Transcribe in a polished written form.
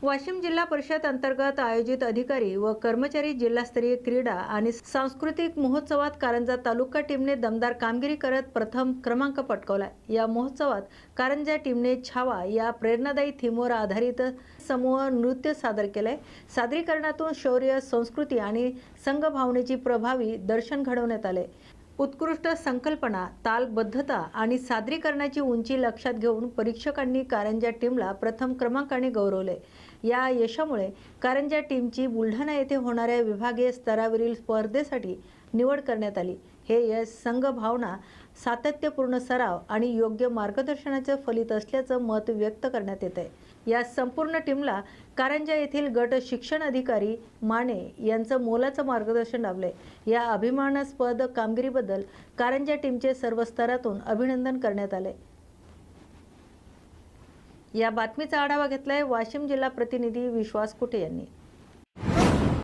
वाशिम जिल्हा परिषद अंतर्गत आयोजित अधिकारी व कर्मचारी जिल्हास्तरीय क्रीडा आणि सांस्कृतिक महोत्सवात कारंजा तालुका टीमने दमदार कामगिरी करत प्रथम क्रमांक पटकावला। या महोत्सवात कारंजा टीमने छावा या प्रेरणादायी थीमवर आधारित समूह नृत्य सादर केले। सादरीकरणातून शौर्य, संस्कृती आणि संघभावनेची प्रभावी दर्शन घडवण्यात आले। उत्कृष्ट संकल्पना, तालबद्धता आणि सादरीकरणाची उंची लक्षात घेऊन परीक्षकांनी कारंजा टीमला प्रथम क्रमांकाने गौरवले। या यशामुळे कारंजा टीमची बुलढाणा येथे होणाऱ्या विभागीय स्तरावरील स्पर्धेसाठी निवड करण्यात आली। हे यश संघभावना, सातत्यपूर्ण सराव आणि योग्य मार्गदर्शनाचे फलित असल्याचं मत व्यक्त करण्यात येत आहे। या संपूर्ण टीमला कारंजा येथील गट शिक्षण अधिकारी माने यांचं मोलाचं मार्गदर्शन लाभले। या अभिमानास्पद कामगिरीबद्दल कारंजा टीमचे सर्व स्तरातून अभिनंदन करण्यात आले। या बातमीचा आढावा घेतलाय वाशिम जिल्हा प्रतिनिधी विश्वास कुटे यांनी।